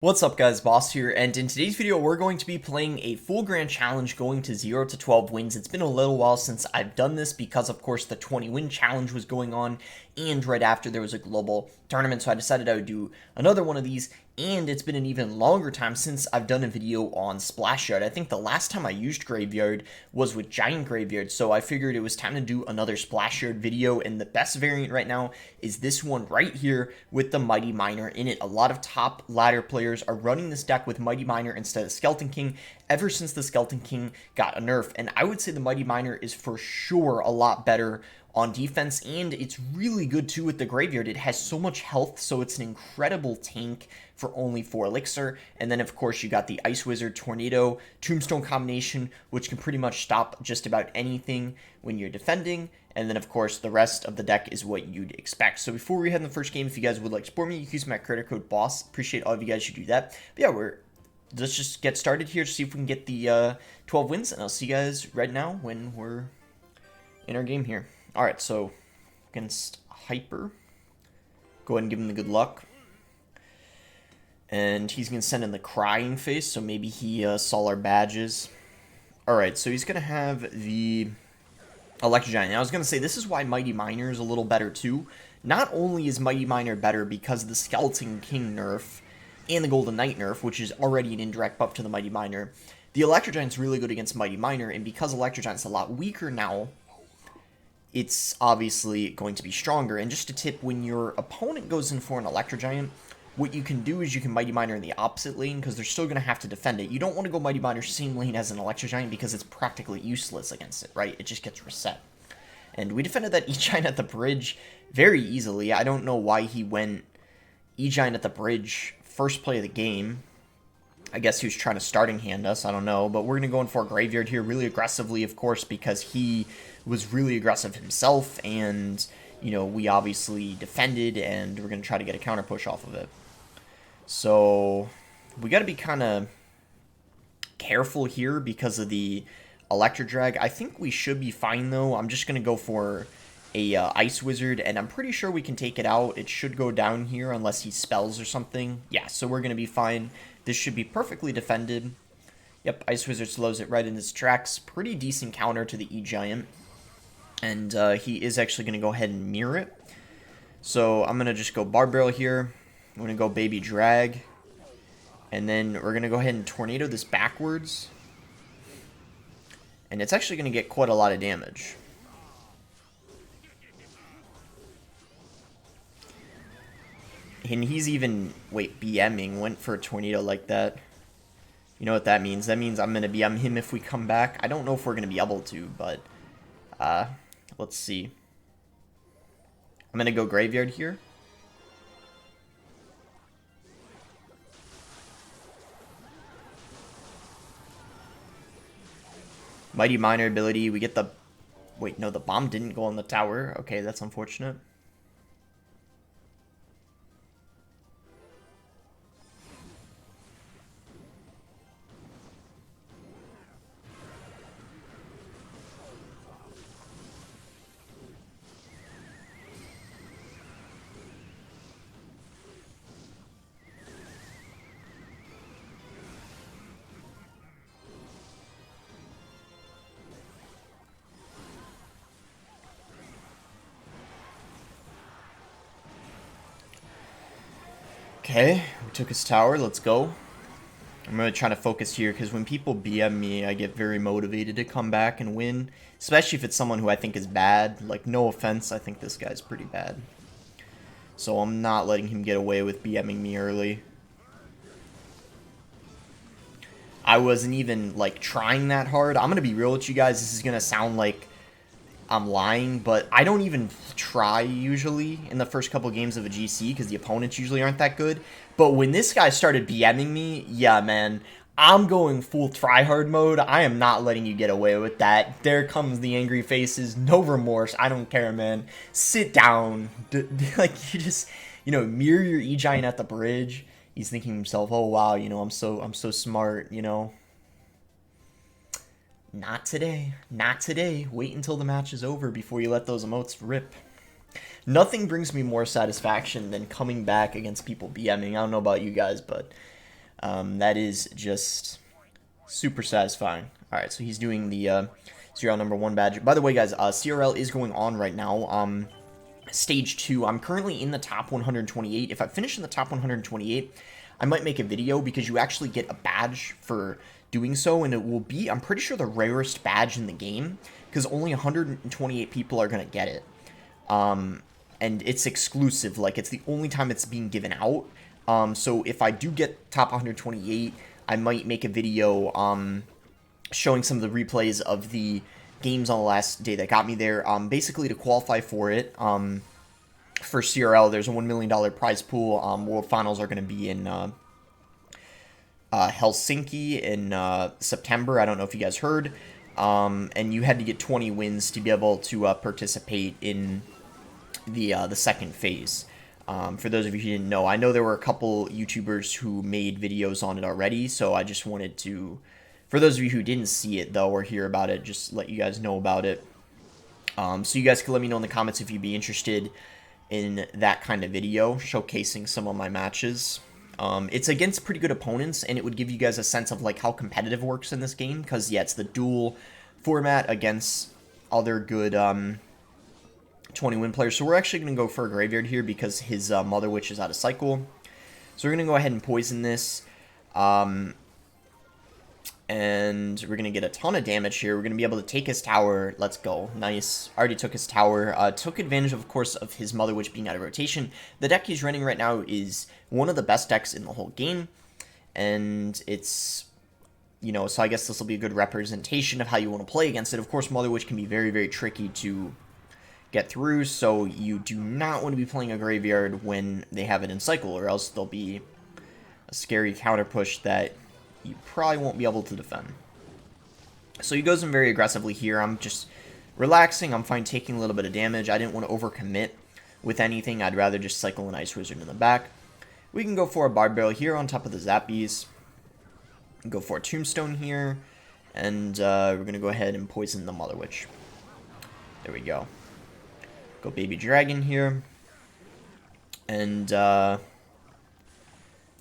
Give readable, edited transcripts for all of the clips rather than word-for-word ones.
What's up guys, Boss here, and in today's video we're going to be playing a full grand challenge going to 0 to 12 wins. It's been a little while since I've done this because of course the 20 win challenge was going on and right after there was a global tournament, so I decided I would do another one of these, and it's been an even longer time since I've done a video on Splash Yard. I think the last time I used Graveyard was with Giant Graveyard, so I figured it was time to do another Splash Yard video, and the best variant right now is this one right here with the Mighty Miner in it. A lot of top ladder players are running this deck with Mighty Miner instead of Skeleton King ever since the Skeleton King got a nerf, and I would say the Mighty Miner is for sure a lot better on defense, and it's really good too with the Graveyard. It has so much health, so it's an incredible tank for only 4 elixir, and then of course you got the Ice Wizard, Tornado, Tombstone combination, which can pretty much stop just about anything when you're defending, and then of course the rest of the deck is what you'd expect. So before we head in the first game, if you guys would like to support me, you can use my credit code BOSS. Appreciate all of you guys who do that. But yeah, let's just get started here to see if we can get the 12 wins, and I'll see you guys right now when we're in our game here. Alright, so against Hyper, go ahead and give him the good luck. And he's going to send in the crying face, so maybe he saw our badges. Alright, so he's going to have the Electro Giant. Now, I was going to say, this is why Mighty Miner is a little better too. Not only is Mighty Miner better because of the Skeleton King nerf and the Golden Knight nerf, which is already an indirect buff to the Mighty Miner, the Electro Giant's really good against Mighty Miner, and because Electro Giant's a lot weaker now, it's obviously going to be stronger. And just a tip, when your opponent goes in for an Electro Giant, what you can do is you can Mighty Miner in the opposite lane, because they're still going to have to defend it. You don't want to go Mighty Miner same lane as an Electro Giant, because it's practically useless against it, right? It just gets reset. And we defended that E-Giant at the bridge very easily. I don't know why he went E-Giant at the bridge first play of the game. I guess he was trying to starting hand us, I don't know. But we're going to go in for a Graveyard here really aggressively, of course, because he was really aggressive himself, and, you know, we obviously defended, and we're going to try to get a counter push off of it. So we got to be kind of careful here because of the Electro Drag. I think we should be fine, though. I'm just going to go for a Ice Wizard, and I'm pretty sure we can take it out. It should go down here unless he spells or something. Yeah, so we're going to be fine. This should be perfectly defended. Yep, Ice Wizard slows it right in his tracks. Pretty decent counter to the E-Giant. And he is actually going to go ahead and mirror it. So I'm going to just go Barb Barrel here. I'm going to go Baby Drag. And then we're going to go ahead and Tornado this backwards. And it's actually going to get quite a lot of damage. And he's even, wait, BMing, went for a Tornado like that. You know what that means? That means I'm going to BM him if we come back. I don't know if we're going to be able to, but let's see. I'm going to go Graveyard here. Mighty Miner ability, we get the... Wait, no, the bomb didn't go on the tower. Okay, that's unfortunate. Okay, we took his tower, let's go. I'm really trying to focus here, because when people BM me, I get very motivated to come back and win. Especially if it's someone who I think is bad. Like, no offense, I think this guy's pretty bad. So I'm not letting him get away with BMing me early. I wasn't even, like, trying that hard. I'm gonna be real with you guys, this is gonna sound like I'm lying, but I don't even try usually in the first couple games of a GC because the opponents usually aren't that good. But when this guy started BMing me, yeah, man, I'm going full tryhard mode. I am not letting you get away with that. There comes the angry faces, no remorse. I don't care, man. Sit down. Like, you just, you know, mirror your E-Giant at the bridge. He's thinking to himself, oh wow, you know, I'm so smart, you know. Not today. Not today. Wait until the match is over before you let those emotes rip. Nothing brings me more satisfaction than coming back against people BMing. I don't know about you guys, but That is just super satisfying. Alright, so he's doing the CRL number 1 badge. By the way, guys, CRL is going on right now. Stage 2. I'm currently in the top 128. If I finish in the top 128, I might make a video because you actually get a badge for doing so, and it will be, I'm pretty sure, the rarest badge in the game because only 128 people are going to get it. And it's exclusive, like it's the only time it's being given out. So if I do get top 128, I might make a video showing some of the replays of the games on the last day that got me there. Basically, to qualify for it, for CRL, there's a $1 million prize pool. World Finals are going to be in Helsinki in September. I don't know if you guys heard. And you had to get 20 wins to be able to participate in the second phase. For those of you who didn't know, I know there were a couple YouTubers who made videos on it already, so I just wanted to, for those of you who didn't see it though or hear about it, just let you guys know about it. So you guys can let me know in the comments if you'd be interested in that kind of video, showcasing some of my matches. It's against pretty good opponents, and it would give you guys a sense of like how competitive works in this game, because yeah, it's the duel format against other good 20-win players. So we're actually going to go for a Graveyard here because his Mother Witch is out of cycle. So we're going to go ahead and poison this. And we're going to get a ton of damage here. We're going to be able to take his tower. Let's go. Nice. Already took his tower. Took advantage, of course, of his Mother Witch being out of rotation. The deck he's running right now is one of the best decks in the whole game. And it's, you know, so I guess this will be a good representation of how you want to play against it. Of course, Mother Witch can be very, very tricky to get through, so you do not want to be playing a Graveyard when they have it in cycle, or else there'll be a scary counter push that you probably won't be able to defend. So he goes in very aggressively here. I'm just relaxing. I'm fine taking a little bit of damage. I didn't want to overcommit with anything. I'd rather just cycle an Ice Wizard in the back. We can go for a Barb Barrel here on top of the Zappies. Go for a Tombstone here. And we're going to go ahead and poison the Mother Witch. There we go. Go Baby Dragon here. And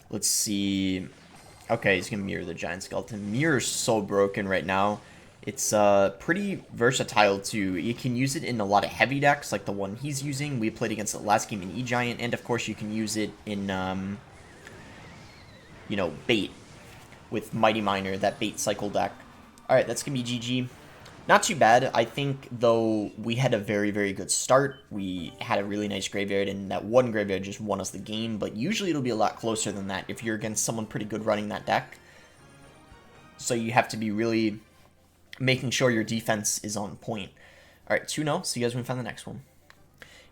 let's see. Okay, he's going to mirror the Giant Skeleton. Mirror's so broken right now. It's pretty versatile too. You can use it in a lot of heavy decks, like the one he's using. We played against it last game in E-Giant, and of course you can use it in, you know, bait with Mighty Miner, that bait cycle deck. Alright, that's going to be GG. Not too bad. I think, though, we had a very, very good start. We had a really nice Graveyard, and that one Graveyard just won us the game, but usually it'll be a lot closer than that if you're against someone pretty good running that deck. So you have to be really making sure your defense is on point. Alright, 2-0. See you guys when we find the next one.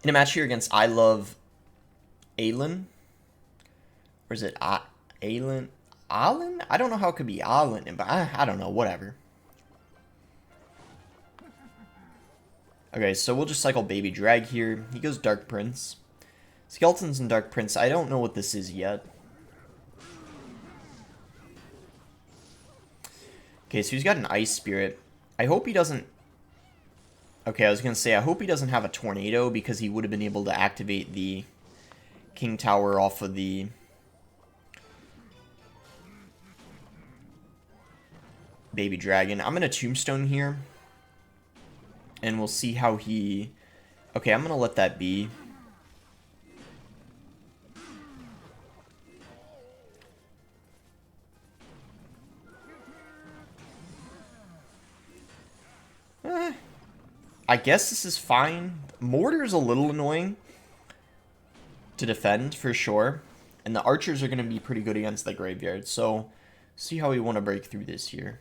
In a match here against I Love Alan. Or is it Alan? Alan? I don't know how it could be Alan, but I don't know. Whatever. Okay, so we'll just cycle Baby Drag here. He goes Dark Prince. Skeletons and Dark Prince. I don't know what this is yet. Okay, so he's got an Ice Spirit. I hope he doesn't... Okay, I was going to say, I hope he doesn't have a Tornado, because he would have been able to activate the King Tower off of the... Baby Dragon. I'm going to Tombstone here. And we'll see how he... Okay, I'm going to let that be. I guess this is fine. Mortar is a little annoying to defend, for sure. And the archers are going to be pretty good against the Graveyard. So, see how we want to break through this here.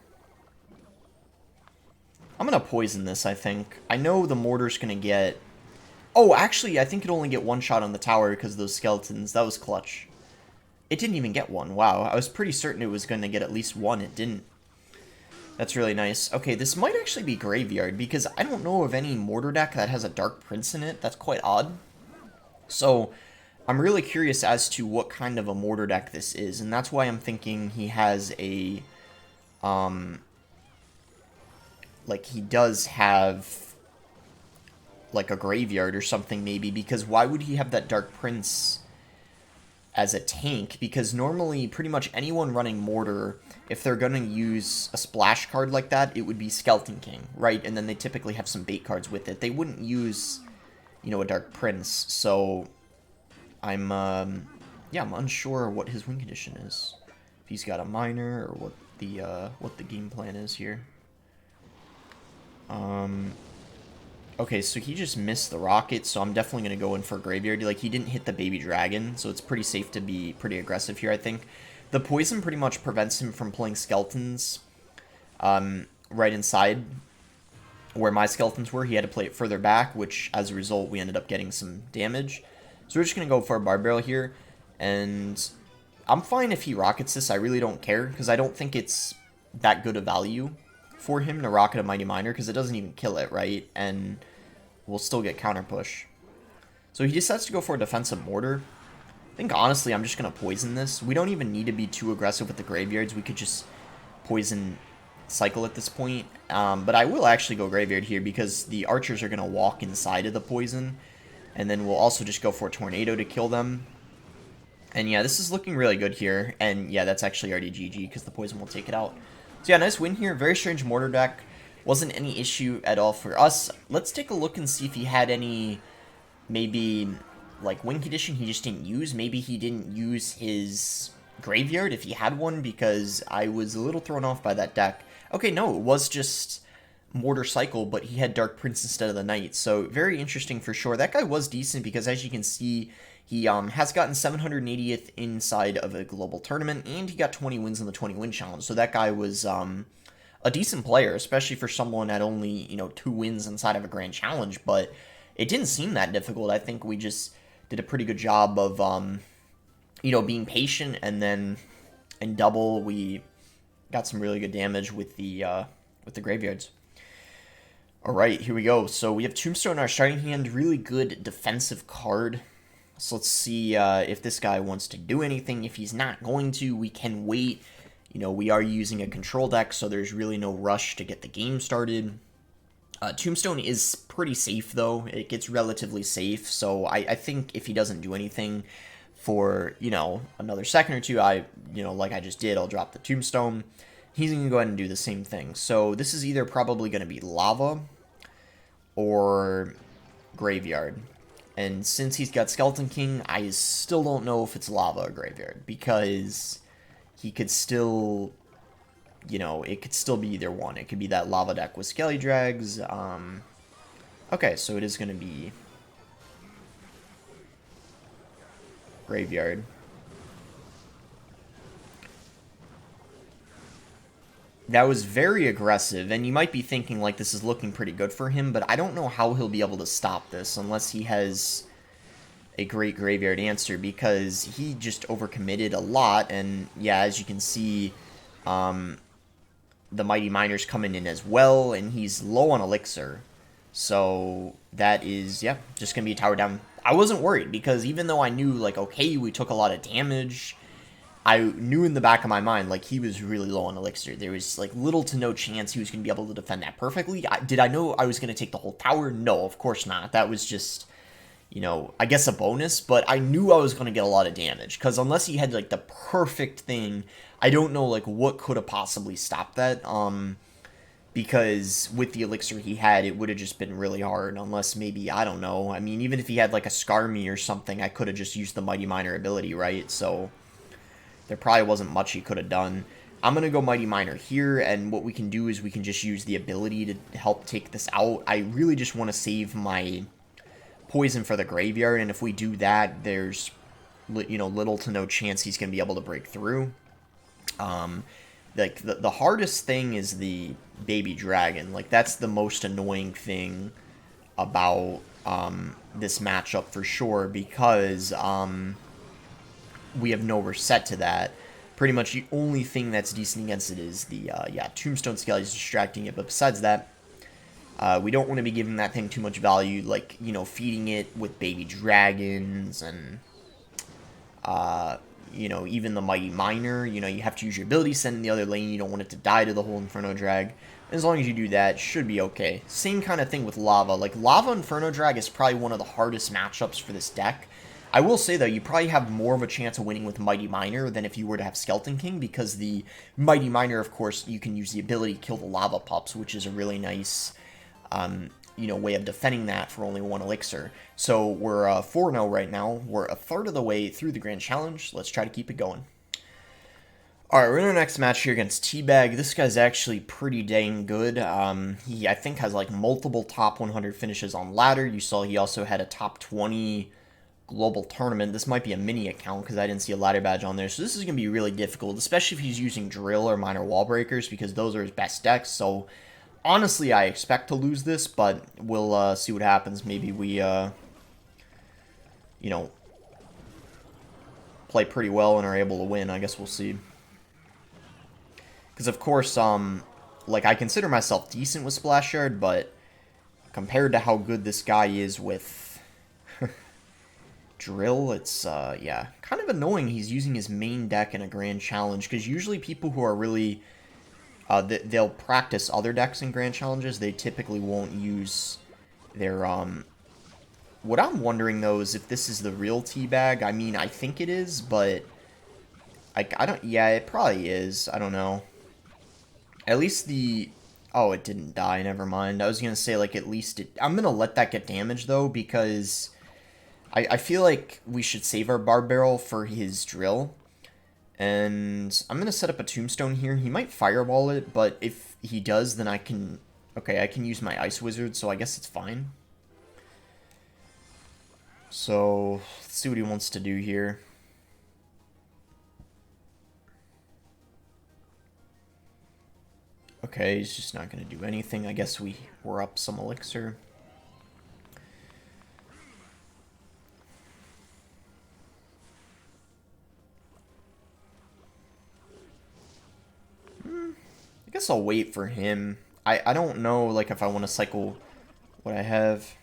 I'm going to poison this, I think. I know the mortar's going to get... Oh, actually, I think it only get one shot on the tower because of those skeletons. That was clutch. It didn't even get one. Wow, I was pretty certain it was going to get at least one. It didn't. That's really nice. Okay, this might actually be Graveyard because I don't know of any mortar deck that has a Dark Prince in it. That's quite odd. So, I'm really curious as to what kind of a mortar deck this is. And that's why I'm thinking he has a... like, he does have, like, a Graveyard or something, maybe, because why would he have that Dark Prince as a tank, because normally pretty much anyone running Mortar, if they're going to use a splash card like that, it would be Skeleton King, right? And then they typically have some bait cards with it. They wouldn't use, you know, a Dark Prince, so I'm, yeah, I'm unsure what his win condition is. If he's got a miner, or what the game plan is here. Okay, so he just missed the rocket, so I'm definitely going to go in for Graveyard. Like, he didn't hit the baby dragon, so it's pretty safe to be pretty aggressive here, I think. The poison pretty much prevents him from playing skeletons right inside where my skeletons were. He had to play it further back, which, as a result, we ended up getting some damage. So we're just going to go for a Bar Barrel here, and I'm fine if he rockets this. I really don't care, because I don't think it's that good a value for him to rocket a Mighty Miner, because it doesn't even kill it, right? And we'll still get counter push. So he decides to go for a defensive Mortar. I think, honestly, I'm just going to poison this. We don't even need to be too aggressive with the graveyards. We could just poison cycle at this point. But I will actually go Graveyard here, because the archers are going to walk inside of the poison. And then we'll also just go for a Tornado to kill them. And yeah, this is looking really good here. And yeah, that's actually already GG, because the poison will take it out. So yeah, nice win here. Very strange Mortar deck. Wasn't any issue at all for us. Let's take a look and see if he had any, maybe, like, win condition he just didn't use. Maybe he didn't use his Graveyard if he had one, because I was a little thrown off by that deck. Okay, no, it was just Mortar Cycle, but he had Dark Prince instead of the Knight. So very interesting for sure. That guy was decent, because as you can see, he has gotten 780th inside of a global tournament, and he got 20 wins in the 20 win challenge. So that guy was a decent player, especially for someone at only, you know, 2 wins inside of a grand challenge. But it didn't seem that difficult. I think we just did a pretty good job of, you know, being patient, and then in double we got some really good damage with the graveyards. All right, here we go. So we have Tombstone in our starting hand. Really good defensive card. So let's see if this guy wants to do anything. If he's not going to, we can wait. You know, we are using a control deck, so there's really no rush to get the game started. Tombstone is pretty safe, though. It gets relatively safe, so I think if he doesn't do anything for, you know, another second or two, you know, like I just did, I'll drop the Tombstone. He's going to go ahead and do the same thing. So this is either probably going to be Lava or Graveyard. And since he's got Skeleton King, I still don't know if it's Lava or Graveyard, because he could still, you know, it could still be either one. It could be that Lava deck with Skelly Drags. Okay, so it is going to be Graveyard. That was very aggressive, and you might be thinking, like, this is looking pretty good for him, but I don't know how he'll be able to stop this unless he has a great Graveyard answer, because he just overcommitted a lot, and yeah, as you can see, the Mighty Miner's coming in as well, and he's low on Elixir, so that is, yeah, just going to be a tower down. I wasn't worried, because even though I knew, like, okay, we took a lot of damage, I knew in the back of my mind, like, he was really low on Elixir. There was, like, little to no chance he was going to be able to defend that perfectly. Did I know I was going to take the whole tower? No, of course not. That was just, you know, I guess a bonus, but I knew I was going to get a lot of damage, because unless he had, like, the perfect thing, I don't know, like, what could have possibly stopped that, because with the Elixir he had, it would have just been really hard, unless maybe, I don't know, I mean, even if he had, like, a Scar Me or something, I could have just used the Mighty Miner ability, right? So there probably wasn't much he could have done. I'm going to go Mighty Miner here, and what we can do is we can just use the ability to help take this out. I really just want to save my poison for the Graveyard, and if we do that, there's, you know, little to no chance he's going to be able to break through. Like, the hardest thing is the baby dragon. Like, that's the most annoying thing about this matchup for sure, because we have no reset to that. Pretty much the only thing that's decent against it is the, yeah, Tombstone Skelly is distracting it, but besides that, we don't want to be giving that thing too much value, like, you know, feeding it with baby dragons, and, you know, even the Mighty Miner, you know, you have to use your ability, send in the other lane, you don't want it to die to the whole Inferno Drag. As long as you do that, should be okay. Same kind of thing with Lava. Like, Lava Inferno Drag is probably one of the hardest matchups for this deck. I will say, though, you probably have more of a chance of winning with Mighty Miner than if you were to have Skeleton King, because the Mighty Miner, of course, you can use the ability to kill the lava pups, which is a really nice, way of defending that for only 1 elixir. So we're 4-0 right now. We're a third of the way through the Grand Challenge. Let's try to keep it going. Alright, we're in our next match here against Teabag. This guy's actually pretty dang good. He, I think, has like multiple top 100 finishes on ladder. You saw he also had a top 20 global tournament. This might be a mini account because I didn't see a ladder badge on there. So this is going to be really difficult, especially if he's using drill or minor wall breakers, because those are his best decks. So honestly, I expect to lose this, but we'll see what happens. Maybe we, play pretty well and are able to win. I guess we'll see. Because, of course, I consider myself decent with Splash Yard, but compared to how good this guy is with Drill, it's, yeah, kind of annoying he's using his main deck in a Grand Challenge, because usually people who are really, they'll practice other decks in Grand Challenges, they typically won't use their, what I'm wondering, though, is if this is the real Teabag. I mean, I think it is, but, I don't, yeah, it probably is, I don't know. At least the... Oh, it didn't die. Never mind. I was going to say, like, at least it... I'm going to let that get damaged, though, because I feel like we should save our Barb Barrel for his drill. And I'm going to set up a Tombstone here. He might Fireball it, but if he does, then I can... Okay, I can use my Ice Wizard, so I guess it's fine. So, let's see what he wants to do here. Okay, he's just not going to do anything. I guess we're up some elixir. I guess I'll wait for him. I don't know, like, if I want to cycle what I have.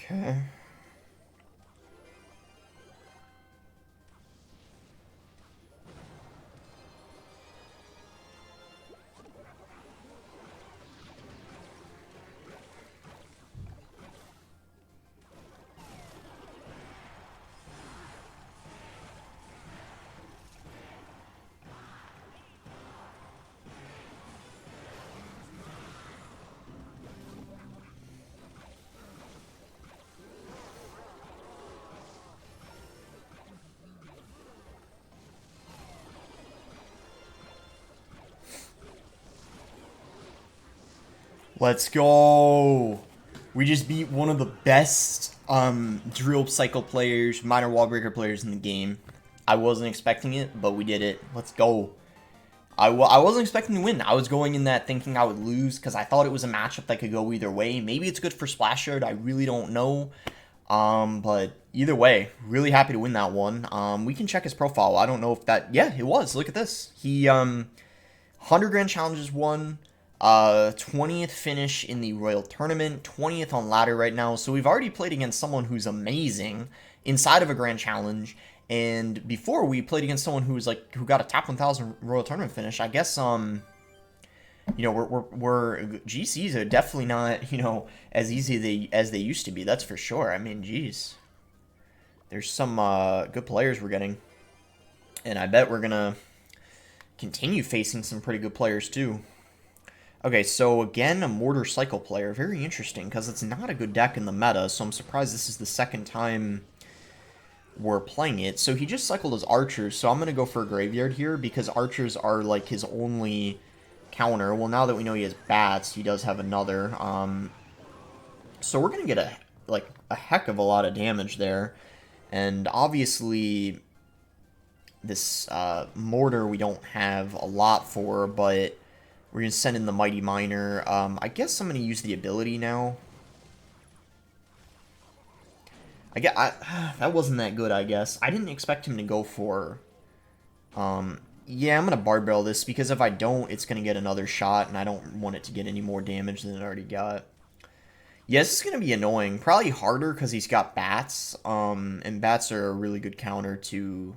Okay. Let's go! We just beat one of the best drill cycle players, minor wall breaker players in the game. I wasn't expecting it, but we did it. Let's go. I wasn't expecting to win. I was going in that thinking I would lose because I thought it was a matchup that could go either way. Maybe it's good for Splash Yard. I really don't know. But either way, really happy to win that one. We can check his profile. I don't know if that... Yeah, it was. Look at this. He, 100 Grand Challenges won. 20th finish in the Royal Tournament, 20th on ladder right now, so we've already played against someone who's amazing inside of a Grand Challenge, and before we played against someone who got a top 1000 Royal Tournament finish. I guess, we're GCs are definitely not, as easy as they used to be, that's for sure. I mean, geez. There's some, good players we're getting, and I bet we're gonna continue facing some pretty good players, too. Okay, so again, a Mortar Cycle player. Very interesting, because it's not a good deck in the meta, so I'm surprised this is the second time we're playing it. So he just cycled his Archers, so I'm going to go for a Graveyard here, because Archers are, like, his only counter. Well, now that we know he has Bats, he does have another. So we're going to get, a heck of a lot of damage there. And obviously, this Mortar we don't have a lot for, but... We're going to send in the Mighty Miner. I guess I'm going to use the ability now. That wasn't that good, I guess. I didn't expect him to go for... yeah, I'm going to barbell this, because if I don't, it's going to get another shot, and I don't want it to get any more damage than it already got. Yeah, this is going to be annoying. Probably harder, because he's got bats, and bats are a really good counter to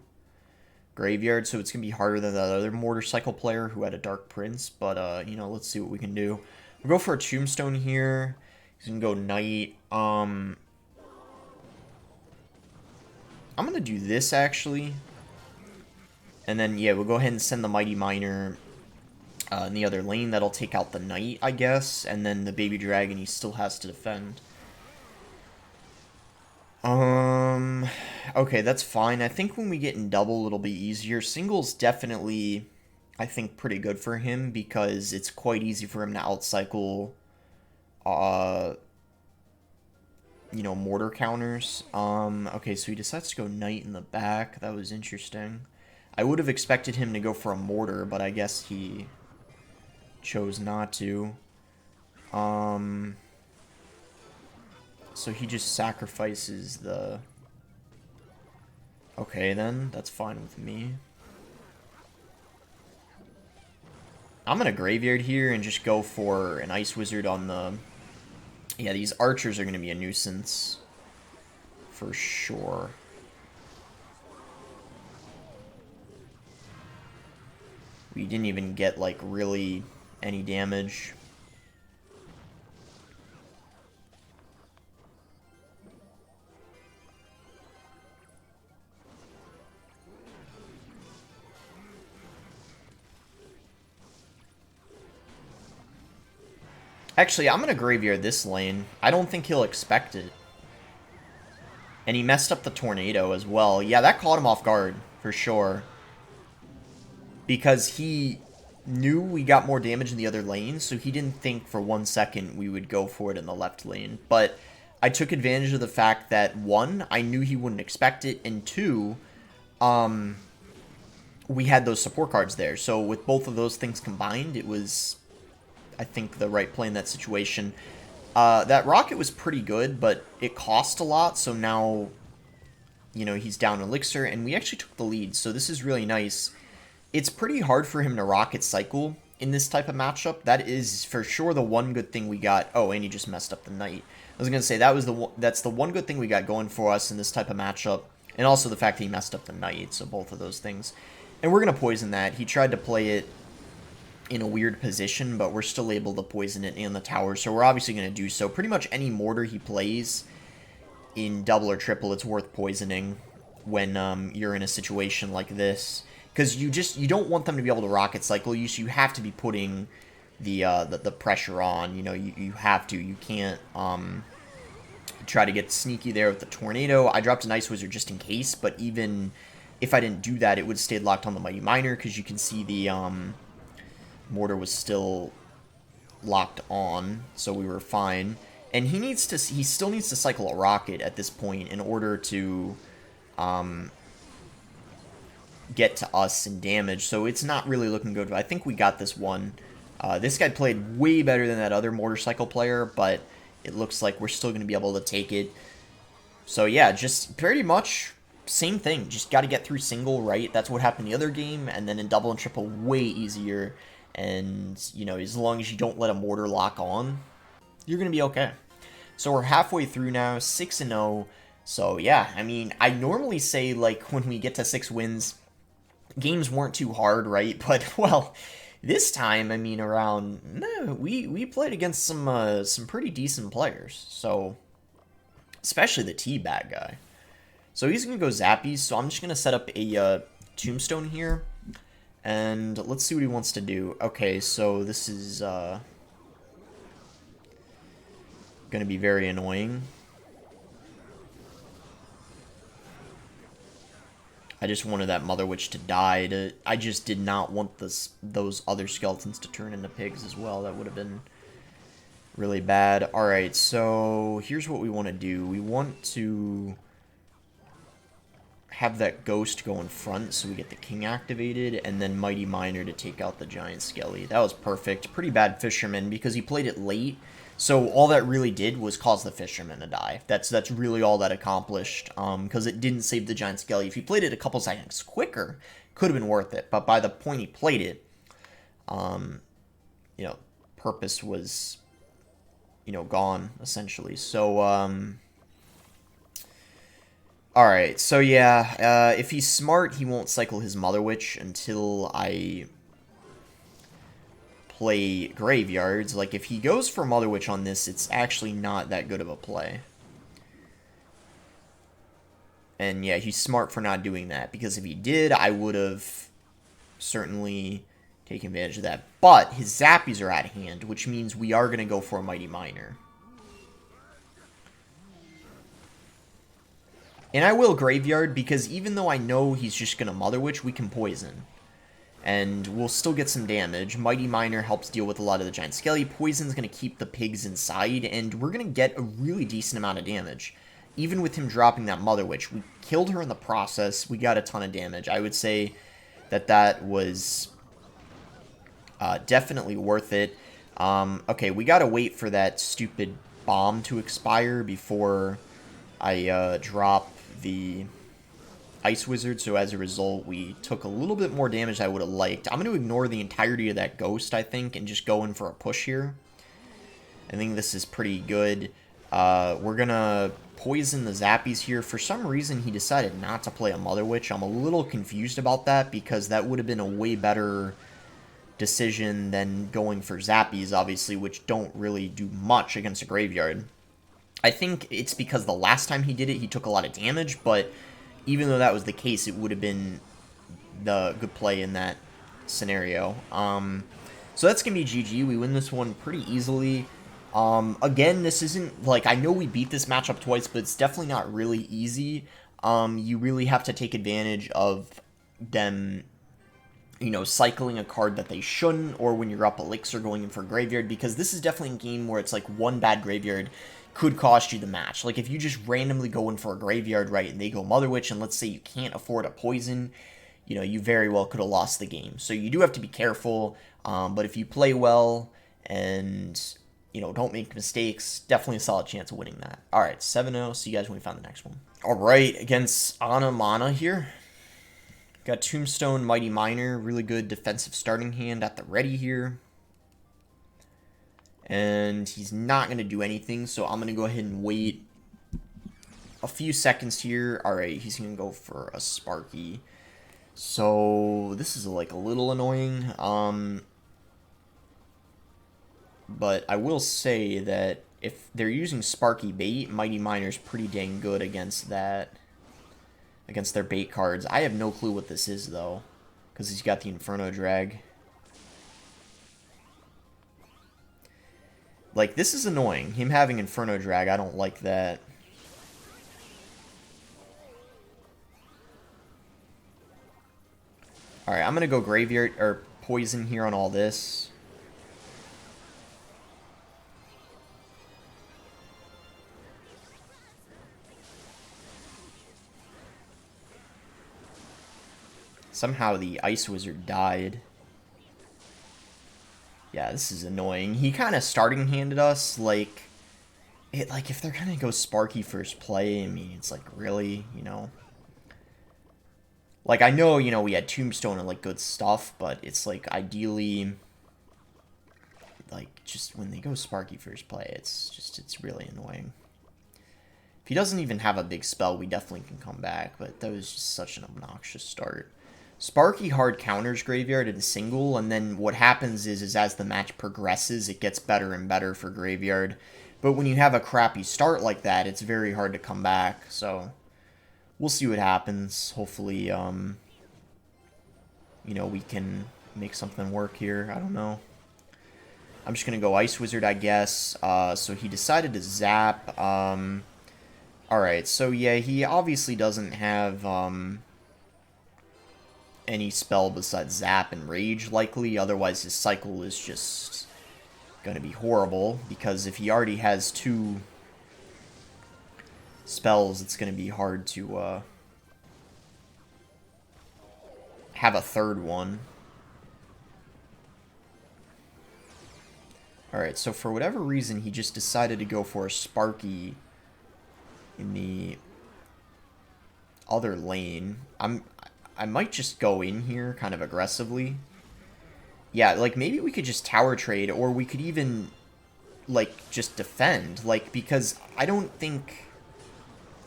Graveyard, so it's going to be harder than that other motorcycle player who had a Dark Prince, but, you know, let's see what we can do. We'll go for a Tombstone here. He's going to go Knight. I'm going to do this, actually. And then, yeah, we'll go ahead and send the Mighty Miner in the other lane. That'll take out the Knight, I guess. And then the Baby Dragon, he still has to defend. Okay, that's fine. I think when we get in double, it'll be easier. Single's definitely, I think, pretty good for him because it's quite easy for him to outcycle, you know, mortar counters. Okay, so he decides to go Knight in the back. That was interesting. I would have expected him to go for a mortar, but I guess he chose not to. So he just sacrifices the... Okay, then. That's fine with me. I'm going to Graveyard here and just go for an Ice Wizard on the... Yeah, these archers are going to be a nuisance. For sure. We didn't even get, like, really any damage. Actually, I'm going to Graveyard this lane. I don't think he'll expect it. And he messed up the Tornado as well. Yeah, that caught him off guard, for sure. Because he knew we got more damage in the other lane, so he didn't think for 1 second we would go for it in the left lane. But I took advantage of the fact that, 1, I knew he wouldn't expect it, and 2, we had those support cards there. So with both of those things combined, it was... I think the right play in that situation. That rocket was pretty good, but it cost a lot, so now, you know, he's down Elixir, and we actually took the lead, so this is really nice. It's pretty hard for him to rocket cycle in this type of matchup. That is for sure the one good thing we got. Oh, and he just messed up the Knight. I was going to say, that's the one good thing we got going for us in this type of matchup, and also the fact that he messed up the Knight, so both of those things. And we're going to poison that. He tried to play it in a weird position, but we're still able to poison it in the tower, so we're obviously going to do so. Pretty much any mortar he plays in double or triple, it's worth poisoning when you're in a situation like this, because you don't want them to be able to rocket cycle you, so you have to be putting the pressure on. You know, you have to. You can't try to get sneaky there with the Tornado. I dropped an Ice Wizard just in case, but even if I didn't do that, it would have stayed locked on the Mighty Miner, because you can see the mortar was still locked on, so we were fine. And he still needs to cycle a rocket at this point in order to get to us in damage, so it's not really looking good. I think we got this one. This guy played way better than that other motorcycle player, but it looks like we're still going to be able to take it. So yeah, just pretty much same thing. Just got to get through single, right? That's what happened the other game, and then in double and triple, way easier. And, you know, as long as you don't let a mortar lock on, you're going to be okay. So we're halfway through now, 6-0. So, yeah, I mean, I normally say, like, when we get to 6 wins, games weren't too hard, right? But, well, this time, I mean, we played against some pretty decent players. So, especially the Teabag guy. So he's going to go Zappies, so I'm just going to set up a Tombstone here. And let's see what he wants to do. Okay, so this is going to be very annoying. I just wanted that Mother Witch to die. I just did not want those other skeletons to turn into pigs as well. That would have been really bad. Alright, so here's what we want to do. We want to have that Ghost go in front so we get the King activated, and then Mighty Miner to take out the Giant Skelly. That was perfect. Pretty bad Fisherman because he played it late, so all that really did was cause the Fisherman to die. That's really all that accomplished, because it didn't save the Giant Skelly. If he played it a couple seconds quicker, could have been worth it, but by the point he played it, you know, purpose was, you know, gone, essentially. So, alright, so yeah, if he's smart, he won't cycle his Mother Witch until I play Graveyards. Like, if he goes for Mother Witch on this, it's actually not that good of a play. And yeah, he's smart for not doing that, because if he did, I would have certainly taken advantage of that. But his Zappies are at hand, which means we are going to go for a Mighty Miner. And I will Graveyard, because even though I know he's just going to Mother Witch, we can Poison. And we'll still get some damage. Mighty Miner helps deal with a lot of the Giant Skelly. Poison's going to keep the pigs inside, and we're going to get a really decent amount of damage. Even with him dropping that Mother Witch, we killed her in the process. We got a ton of damage. I would say that that was definitely worth it. Okay, we got to wait for that stupid bomb to expire before I drop the Ice Wizard, so as a result, we took a little bit more damage than I would have liked. I'm going to ignore the entirety of that Ghost, I think, and just go in for a push here. I think this is pretty good. We're going to poison the Zappies here. For some reason, he decided not to play a Mother Witch. I'm a little confused about that, because that would have been a way better decision than going for Zappies, obviously, which don't really do much against a Graveyard. I think it's because the last time he did it, he took a lot of damage, but even though that was the case, it would have been the good play in that scenario. So that's going to be GG. We win this one pretty easily. Again, this isn't, like, I know we beat this matchup twice, but it's definitely not really easy. You really have to take advantage of them, you know, cycling a card that they shouldn't, or when you're up Elixir going in for Graveyard, because this is definitely a game where it's like one bad Graveyard could cost you the match. Like, if you just randomly go in for a Graveyard, right, and they go Mother Witch, and let's say you can't afford a Poison, you know, you very well could have lost the game. So you do have to be careful, but if you play well and, you know, don't make mistakes, definitely a solid chance of winning that. Alright, 7-0, see you guys when we find the next one. Alright, against Ana Mana here. Got Tombstone, Mighty Miner, really good defensive starting hand at the ready here. And he's not going to do anything, so I'm going to go ahead and wait a few seconds here. Alright, he's going to go for a Sparky. So, this is like a little annoying. But I will say that if they're using Sparky bait, Mighty Miner's pretty dang good against that. Against their bait cards. I have no clue what this is, though, because he's got the Inferno Drag. Like, this is annoying. Him having Inferno Drag, I don't like that. Alright, I'm going to go Graveyard, or Poison here on all this. Somehow the Ice Wizard died. Yeah, this is annoying. He kind of starting handed us, like, if they're gonna go Sparky first play, I mean, it's like, really, you know? Like, I know, you know, we had Tombstone and, like, good stuff, but it's, like, ideally, like, just when they go Sparky first play, it's really annoying. If he doesn't even have a big spell, we definitely can come back, but that was just such an obnoxious start. Sparky hard counters Graveyard in single, and then what happens is as the match progresses, it gets better and better for Graveyard. But when you have a crappy start like that, it's very hard to come back, so we'll see what happens. Hopefully, you know, we can make something work here. I don't know. I'm just going to go Ice Wizard, I guess. So he decided to zap. Alright, so yeah, he obviously doesn't have any spell besides Zap and Rage, likely. Otherwise, his cycle is just going to be horrible, because if he already has 2 spells, it's going to be hard to have a third one. Alright, so for whatever reason, he just decided to go for a Sparky in the other lane. I might just go in here kind of aggressively. Yeah, like, maybe we could just tower trade, or we could even, like, just defend. Like, because I don't think...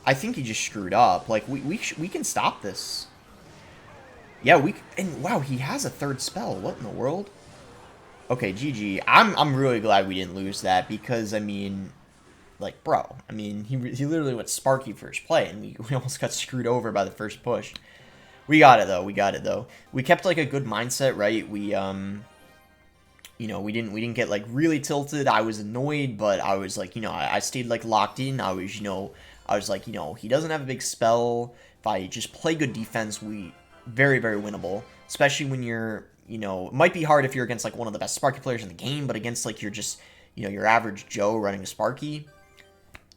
I think he just screwed up. Like, we can stop this. Yeah, and wow, he has a third spell. What in the world? Okay, GG. I'm really glad we didn't lose that, because, I mean, like, bro, I mean, he literally went Sparky first play, and we almost got screwed over by the first push. We got it, though. We got it, though. We kept, like, a good mindset, right? We, you know, we didn't get, like, really tilted. I was annoyed, but I was, like, you know, I stayed, like, locked in. I was like, you know, he doesn't have a big spell. If I just play good defense, very, very winnable. Especially when you're, you know, it might be hard if you're against, like, one of the best Sparky players in the game, but against, like, you're just, you know, your average Joe running a Sparky,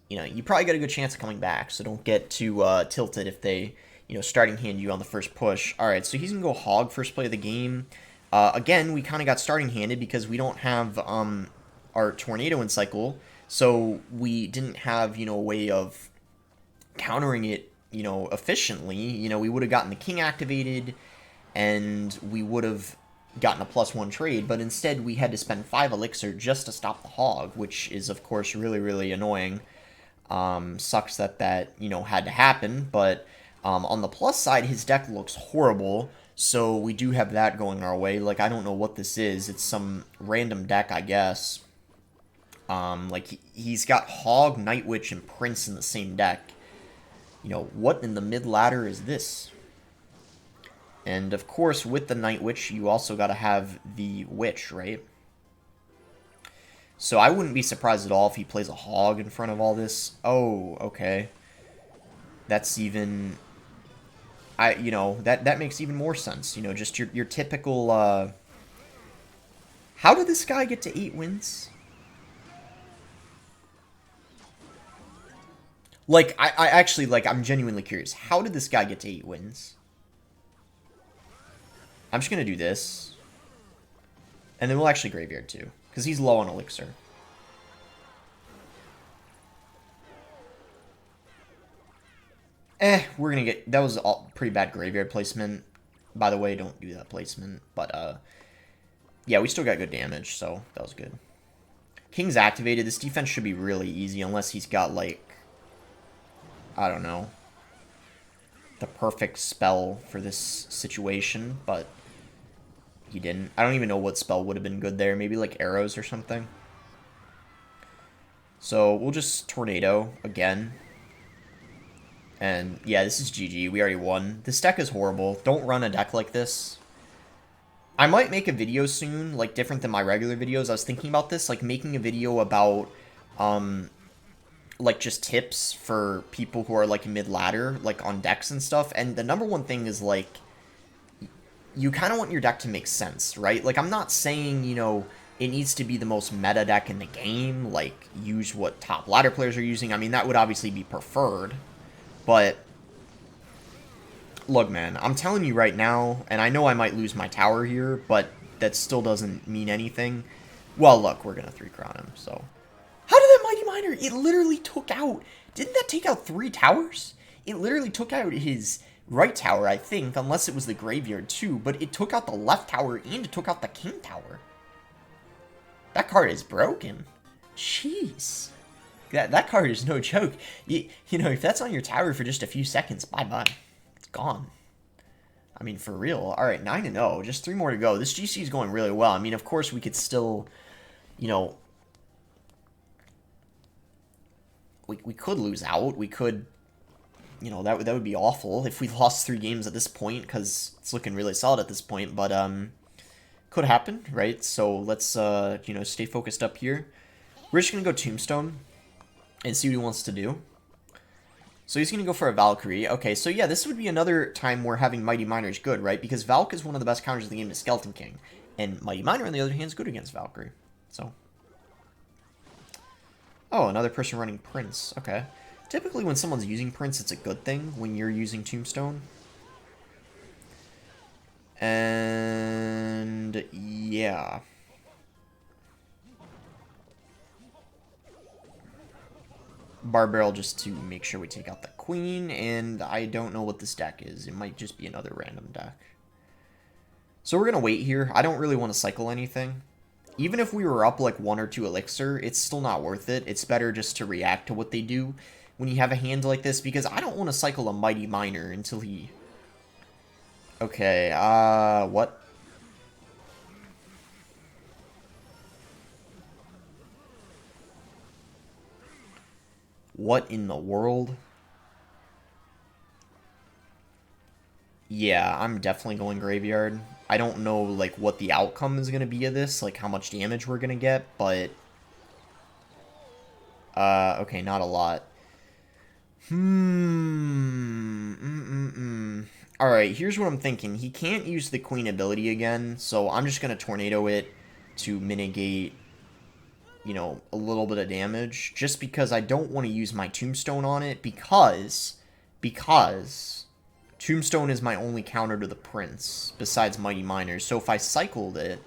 you know, you probably got a good chance of coming back. So don't get too tilted if they, you know, starting hand you on the first push. All right, so he's going to go Hog first play of the game. Again, we kind of got starting handed because we don't have our Tornado in cycle. So we didn't have, you know, a way of countering it, you know, efficiently. You know, we would have gotten the King activated and we would have gotten a +1 trade. But instead, we had to spend 5 elixir just to stop the Hog, which is, of course, really, really annoying. Sucks that, you know, had to happen, but on the plus side, his deck looks horrible, so we do have that going our way. Like, I don't know what this is. It's some random deck, I guess. Like, he's got Hog, Night Witch, and Prince in the same deck. You know, what in the mid-ladder is this? And, of course, with the Night Witch, you also got to have the Witch, right? So I wouldn't be surprised at all if he plays a Hog in front of all this. Oh, okay. That's even... you know, that makes even more sense. You know, just your typical, How did this guy get to 8 wins? Like, I actually, like, I'm genuinely curious. How did this guy get to 8 wins? I'm just gonna do this. And then we'll actually Graveyard, too. Because he's low on elixir. We're gonna get... That was a pretty bad Graveyard placement. By the way, don't do that placement. But, yeah, we still got good damage, so that was good. King's activated. This defense should be really easy, unless he's got, like... I don't know. The perfect spell for this situation, but... He didn't. I don't even know what spell would have been good there. Maybe, like, arrows or something. So, we'll just Tornado again. And, yeah, this is GG. We already won. This deck is horrible. Don't run a deck like this. I might make a video soon, like, different than my regular videos. I was thinking about this, like, making a video about, like, just tips for people who are, like, mid-ladder, like, on decks and stuff. And the number one thing is, like, you kind of want your deck to make sense, right? Like, I'm not saying, you know, it needs to be the most meta deck in the game, like, use what top ladder players are using. I mean, that would obviously be preferred. But, look, man, I'm telling you right now, and I know I might lose my tower here, but that still doesn't mean anything. Well, look, we're going to 3-crown him, so. How did that Mighty Miner? It literally took out, didn't that take out 3 towers? It literally took out his right tower, I think, unless it was the Graveyard too, but it took out the left tower and it took out the King tower. That card is broken. Jeez. That card is no joke. You know, if that's on your tower for just a few seconds, bye-bye. It's gone. I mean, for real. Alright, 9-0. Just 3 more to go. This GC is going really well. I mean, of course, we could still, you know... We could lose out. We could... You know, that would be awful if we lost 3 games at this point, because it's looking really solid at this point. But, could happen, right? So, let's, you know, stay focused up here. We're just going to go Tombstone and see what he wants to do. So he's going to go for a Valkyrie. Okay, so yeah, this would be another time where having Mighty Miner is good, right? Because Valk is one of the best counters in the game to Skeleton King. And Mighty Miner, on the other hand, is good against Valkyrie. So. Oh, another person running Prince. Okay. Typically, when someone's using Prince, it's a good thing when you're using Tombstone. And yeah. Bar Barrel just to make sure we take out the queen, and I don't know what this deck is. It might just be another random deck. So we're going to wait here. I don't really want to cycle anything. Even if we were up like 1 or 2 elixir, it's still not worth it. It's better just to react to what they do when you have a hand like this, because I don't want to cycle a Mighty Miner until he... Okay, what? What in the world? Yeah, I'm definitely going Graveyard. I don't know, like, what the outcome is going to be of this, like, how much damage we're going to get, but... okay, not a lot. Alright, here's what I'm thinking. He can't use the Queen ability again, so I'm just going to Tornado it to mitigate, you know, a little bit of damage, just because I don't want to use my Tombstone on it, because Tombstone is my only counter to the Prince, besides Mighty Miners. So if I cycled it,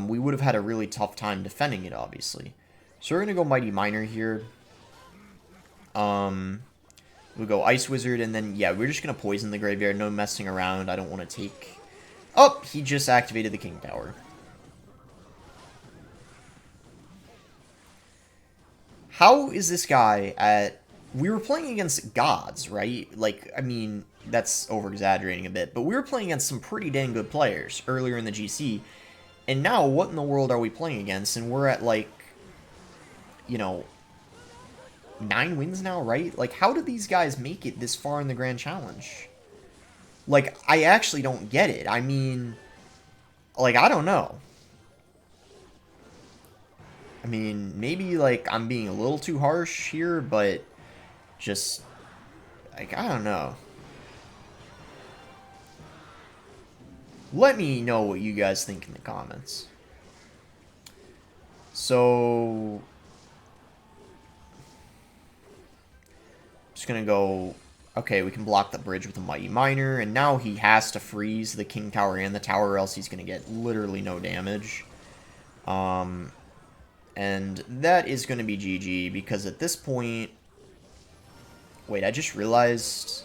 we would have had a really tough time defending it, obviously. So we're going to go Mighty Miner here. We'll go Ice Wizard, and then, yeah, we're just going to poison the graveyard. No messing around. I don't want to take... Oh, he just activated the King Tower. How is this guy at... We were playing against gods, right? Like, I mean, that's over-exaggerating a bit, but we were playing against some pretty dang good players earlier in the GC, and now what in the world are we playing against? And we're at, like, you know, 9 wins now, right? Like, how did these guys make it this far in the Grand Challenge? Like, I actually don't get it. I mean, like, I don't know. I mean, maybe, like, I'm being a little too harsh here, but just, like, I don't know. Let me know what you guys think in the comments. So, just gonna go... Okay, we can block the bridge with a Mighty Miner, and now he has to freeze the King Tower and the tower, or else he's gonna get literally no damage. And that is gonna be GG, because at this point... Wait, I just realized...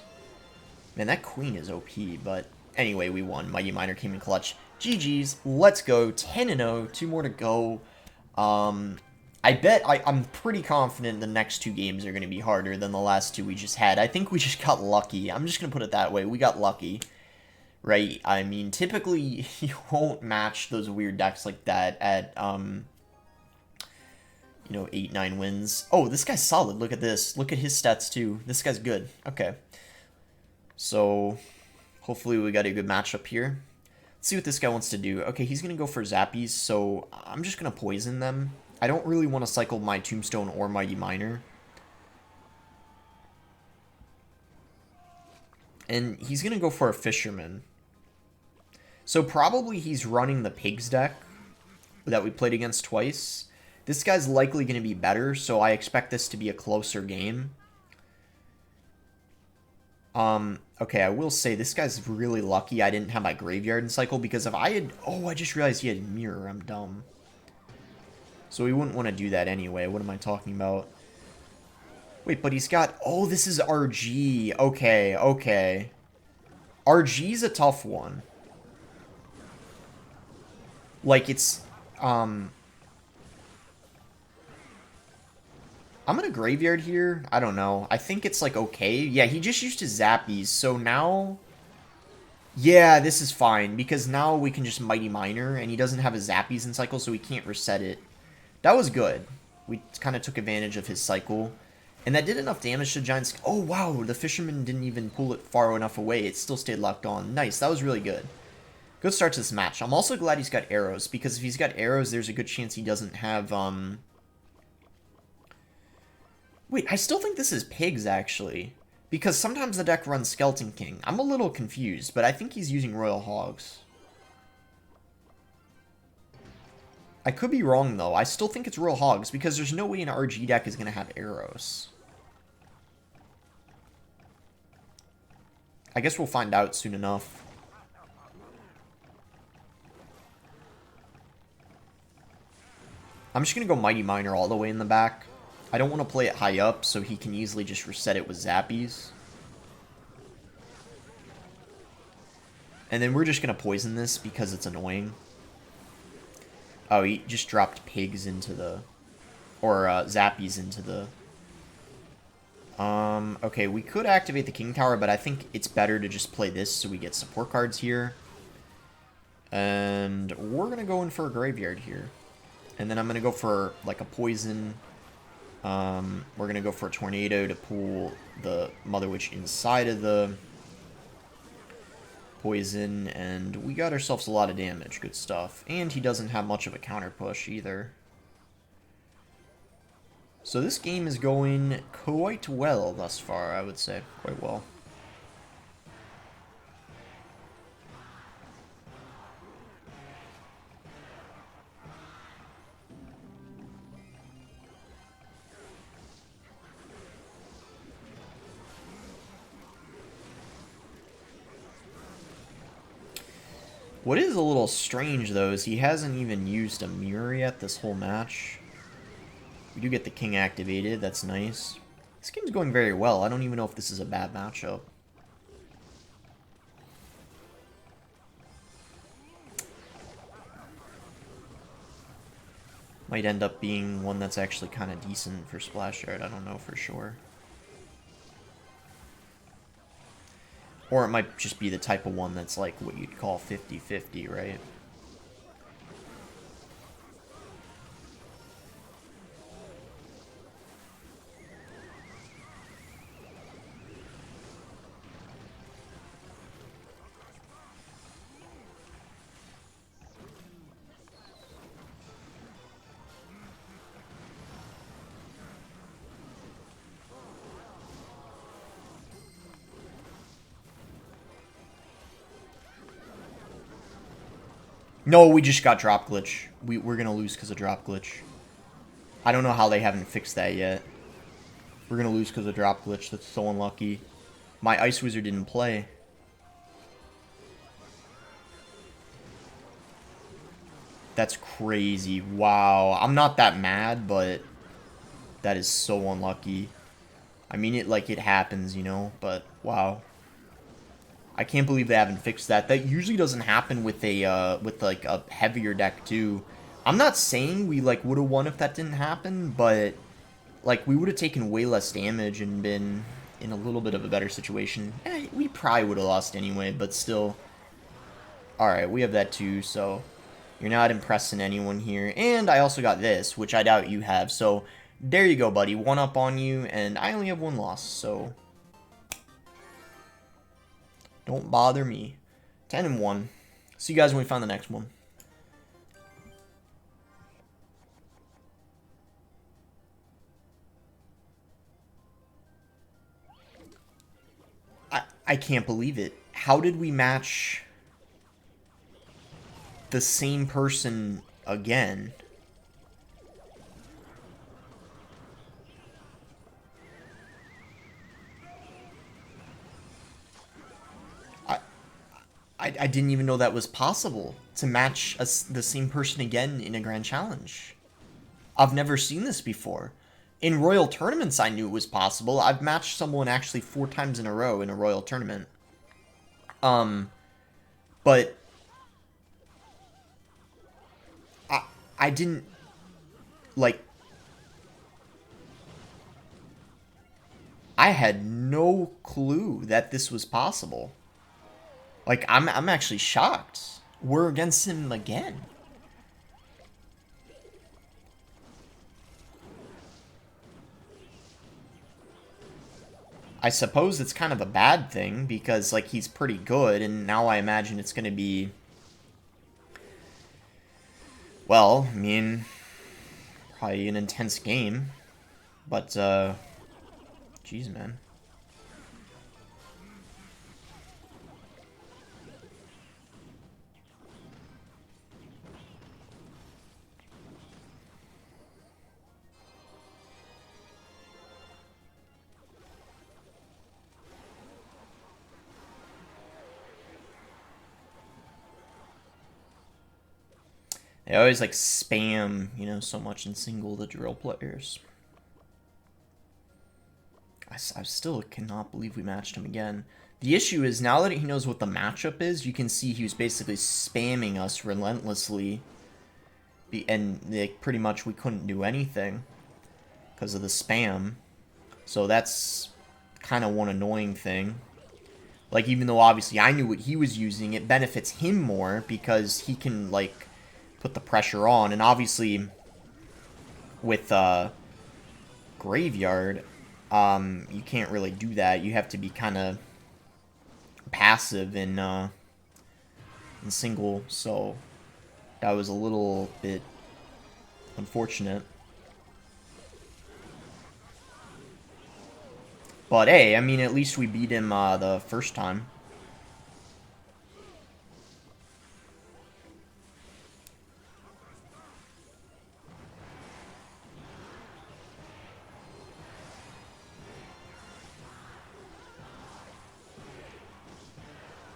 Man, that queen is OP, but... Anyway, we won. Mighty Miner came in clutch. GG's, let's go. 10-0, 2 more to go. I bet I'm pretty confident the next 2 games are going to be harder than the last 2 we just had. I think we just got lucky. I'm just going to put it that way. We got lucky, right? I mean, typically, you won't match those weird decks like that at, you know, 8-9 wins. Oh, this guy's solid. Look at this. Look at his stats, too. This guy's good. Okay. So, hopefully we got a good matchup here. Let's see what this guy wants to do. Okay, he's going to go for Zappies, so I'm just going to poison them. I don't really want to cycle my Tombstone or Mighty Miner. And he's going to go for a Fisherman. So probably he's running the Pigs deck that we played against twice. This guy's likely going to be better, so I expect this to be a closer game. Okay, I will say this guy's really lucky I didn't have my Graveyard in cycle, because if I had... Oh, I just realized he had Mirror. I'm dumb. So we wouldn't want to do that anyway. What am I talking about? Wait, but he's got... Oh, this is RG. Okay, okay. RG's a tough one. Like, it's... I'm going to Graveyard here. I don't know. I think it's, like, okay. Yeah, he just used his Zappies. So now... Yeah, this is fine. Because now we can just Mighty Miner. And he doesn't have his Zappies in cycle, so we can't reset it. That was good. We kind of took advantage of his cycle. And that did enough damage to Giant's... Oh, wow. The Fisherman didn't even pull it far enough away. It still stayed locked on. Nice. That was really good. Good start to this match. I'm also glad he's got arrows. Because if he's got arrows, there's a good chance he doesn't have... Wait, I still think this is Pigs, actually. Because sometimes the deck runs Skeleton King. I'm a little confused, but I think he's using Royal Hogs. I could be wrong, though. I still think it's Royal Hogs, because there's no way an RG deck is going to have arrows. I guess we'll find out soon enough. I'm just going to go Mighty Miner all the way in the back. I don't want to play it high up, so he can easily just reset it with Zappies. And then we're just going to poison this because it's annoying. Oh, he just dropped pigs into the... Or Zappies into the... Okay, we could activate the King Tower, but I think it's better to just play this so we get support cards here. And we're going to go in for a Graveyard here. And then I'm going to go for, like, a Poison. We're going to go for a Tornado to pull the Mother Witch inside of the Poison. And we got ourselves a lot of damage. Good stuff. And he doesn't have much of a counter push either. So this game is going quite well thus far, I would say. Quite well. What is a little strange, though, is he hasn't even used a mirror yet this whole match. We do get the king activated, that's nice. This game's going very well. I don't even know if this is a bad matchup. Might end up being one that's actually kind of decent for Splash Art, I don't know for sure. Or it might just be the type of one that's like what you'd call 50-50, right? No, we just got drop glitch. We're gonna lose because of drop glitch. I don't know how they haven't fixed that yet. We're gonna lose because of drop glitch. That's so unlucky. My Ice Wizard didn't play. That's crazy. Wow. I'm not that mad, but that is so unlucky. I mean, it happens, you know, but wow. I can't believe they haven't fixed that. That usually doesn't happen with a like a heavier deck too. I'm not saying we like would have won if that didn't happen, but like we would have taken way less damage and been in a little bit of a better situation. We probably would have lost anyway, but still. Alright, we have that too, so you're not impressing anyone here. And I also got this, which I doubt you have, so there you go, buddy. One up on you, and I only have one loss, so don't bother me. 10-1. See you guys when we find the next one. I can't believe it. How did we match the same person again? I didn't even know that was possible, to match the same person again in a Grand Challenge. I've never seen this before. In Royal Tournaments, I knew it was possible. I've matched someone actually 4 times in a row in a Royal Tournament. But I didn't, like, I had no clue that this was possible. Like, I'm actually shocked. We're against him again. I suppose it's kind of a bad thing, because, like, he's pretty good, and now I imagine it's going to be... Well, I mean... Probably an intense game. But, jeez, man. They always like spam, you know, so much in single the drill players. I still cannot believe we matched him again. The issue is, now that he knows what the matchup is, you can see he was basically spamming us relentlessly. And like, pretty much we couldn't do anything because of the spam. So that's kind of one annoying thing. Like, even though obviously I knew what he was using, it benefits him more because he can, like, put the pressure on. And obviously, with Graveyard, you can't really do that. You have to be kind of passive in single, so that was a little bit unfortunate. But hey, I mean, at least we beat him the first time.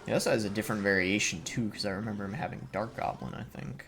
He also has a different variation too, because I remember him having Dark Goblin, I think.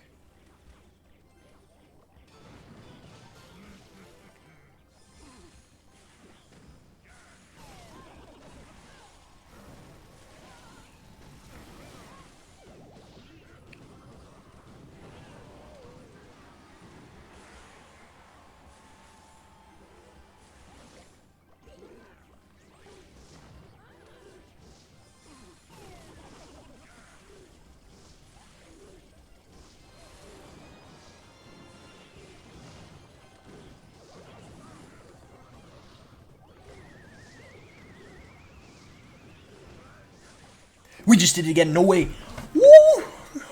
We just did it again, no way. Woo!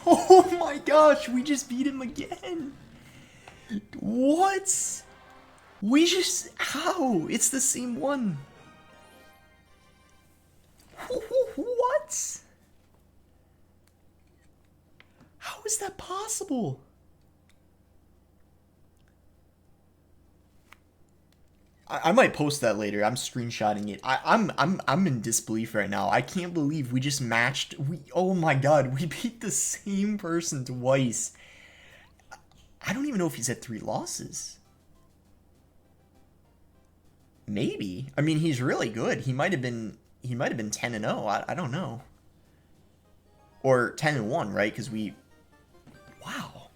Oh my gosh, we just beat him again. What? We just... How? It's the same one. What? How is that possible? I might post that later. I'm screenshotting it. I'm in disbelief right now. I can't believe we just matched. Oh my god, we beat the same person twice. I don't even know if he's had 3 losses. Maybe. I mean, he's really good. He might have been 10-0. I don't know. Or 10-1, right? Because we... Wow.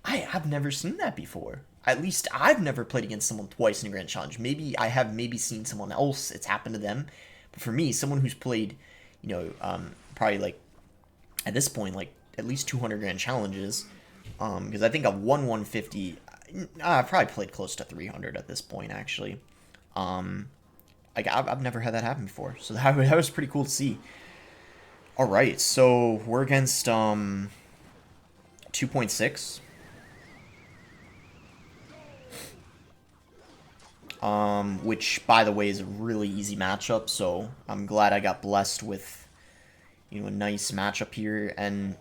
I've never seen that before. At least I've never played against someone twice in a Grand Challenge. Maybe I have seen someone else. It's happened to them. But for me, someone who's played, you know, probably like, at this point, like at least 200 Grand Challenges. Because I think I've won 150. I've probably played close to 300 at this point, actually. Like I've never had that happen before. So that was pretty cool to see. All right, so we're against 2.6. Which, by the way, is a really easy matchup, so I'm glad I got blessed with, you know, a nice matchup here, and,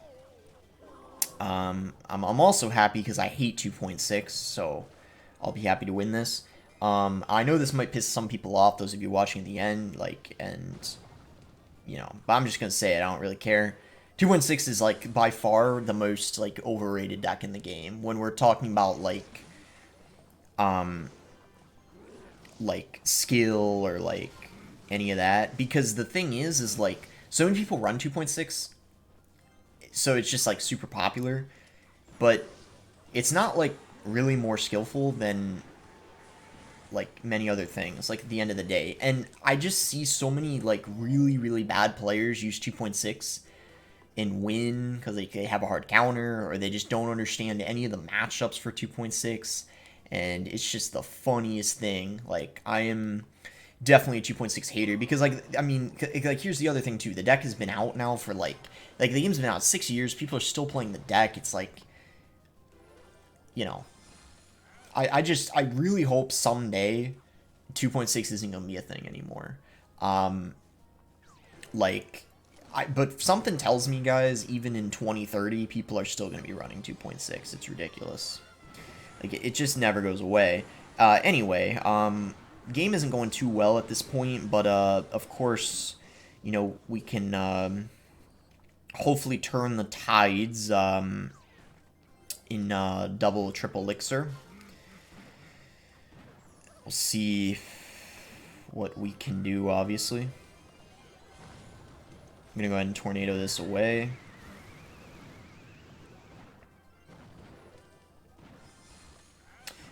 I'm also happy because I hate 2.6, so I'll be happy to win this. I know this might piss some people off, those of you watching at the end, like, and, you know, but I'm just gonna say it, I don't really care. 2.6 is, like, by far the most, like, overrated deck in the game, when we're talking about, like skill or like any of that, because the thing is like so many people run 2.6, so it's just like super popular, but it's not like really more skillful than like many other things, like at the end of the day. And I just see so many like really bad players use 2.6 and win because they have a hard counter, or they just don't understand any of the matchups for 2.6. And it's just the funniest thing. Like, I am definitely a 2.6 hater because, like, I mean, like, here's the other thing, too. The deck has been out now for, like, the game's been out 6 years. People are still playing the deck. It's like, you know, I really hope someday 2.6 isn't going to be a thing anymore. But something tells me, guys, even in 2030, people are still going to be running 2.6. It's ridiculous. Like, it just never goes away. Anyway, game isn't going too well at this point, but, of course, you know, we can, hopefully turn the tides, in double, triple elixir. We'll see what we can do, obviously. I'm going to go ahead and tornado this away.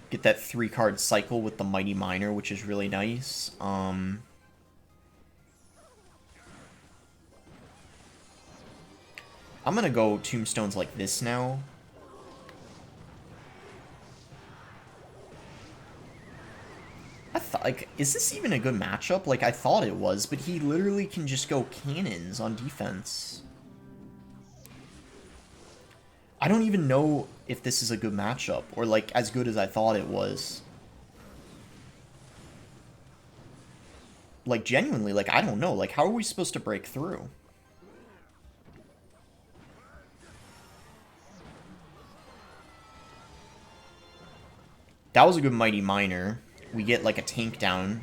Get that 3-card cycle with the Mighty Miner, which is really nice. I'm going to go tombstones like this now. I thought, like, is this even a good matchup? Like, I thought it was, but he literally can just go cannons on defense. I don't even know if this is a good matchup, or, like, as good as I thought it was. Like, genuinely, like, I don't know. Like, how are we supposed to break through? That was a good Mighty Miner. We get, like, a tank down.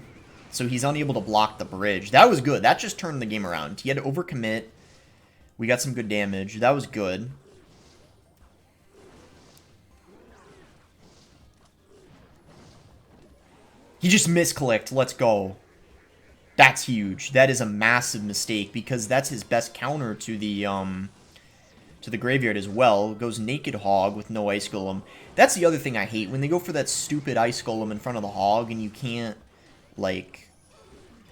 So he's unable to block the bridge. That was good. That just turned the game around. He had to overcommit. We got some good damage. That was good. He just misclicked. Let's go. That's huge. That is a massive mistake because that's his best counter to the graveyard as well. Goes Naked Hog with no Ice Golem. That's the other thing I hate. When they go for that stupid Ice Golem in front of the Hog and you can't, like,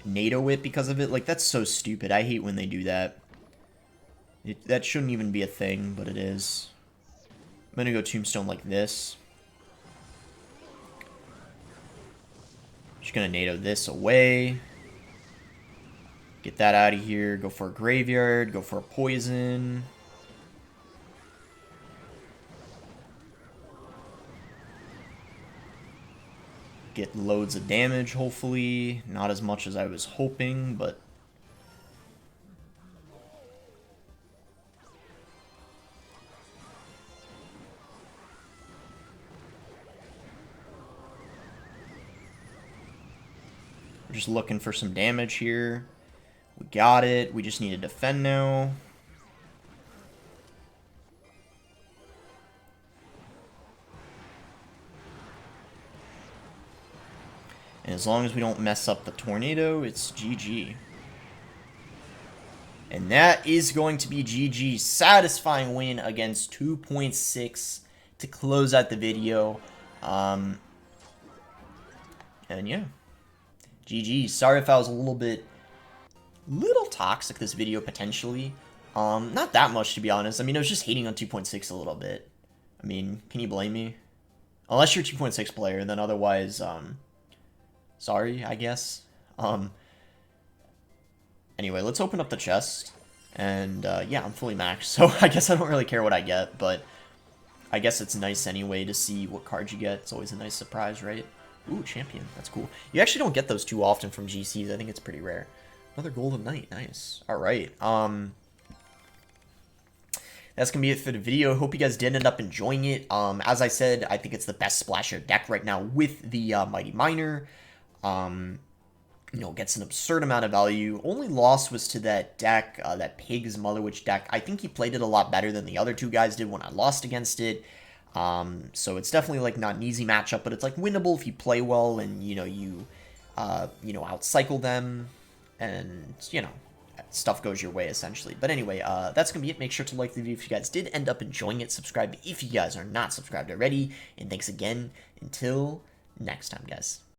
NATO it because of it. Like, that's so stupid. I hate when they do that. That shouldn't even be a thing, but it is. I'm going to go Tombstone like this. Just going to NATO this away. Get that out of here. Go for a Graveyard. Go for a Poison. Get loads of damage, hopefully. Not as much as I was hoping, but... we're just looking for some damage here. We got it. We just need to defend now. And as long as we don't mess up the tornado, it's GG. And that is going to be GG. Satisfying win against 2.6 to close out the video. And yeah. GG. Sorry if I was a little toxic this video, potentially. Not that much, to be honest. I mean, I was just hating on 2.6 a little bit. I mean, can you blame me? Unless you're a 2.6 player, then otherwise, sorry, I guess. Anyway, let's open up the chest. And, yeah, I'm fully maxed, so I guess I don't really care what I get, but I guess it's nice anyway to see what cards you get. It's always a nice surprise, right? Ooh, Champion. That's cool. You actually don't get those too often from GCs. I think it's pretty rare. Another Golden Knight. Nice. Alright. That's going to be it for the video. Hope you guys did end up enjoying it. As I said, I think it's the best splasher deck right now with the Mighty Miner. You know, gets an absurd amount of value. Only loss was to that deck, that Pig's Mother Witch deck. I think he played it a lot better than the other two guys did when I lost against it. So it's definitely, like, not an easy matchup, but it's, like, winnable if you play well and, you know, you outcycle them and, you know, stuff goes your way, essentially. But anyway, that's going to be it. Make sure to like the video if you guys did end up enjoying it. Subscribe if you guys are not subscribed already. And thanks again. Until next time, guys.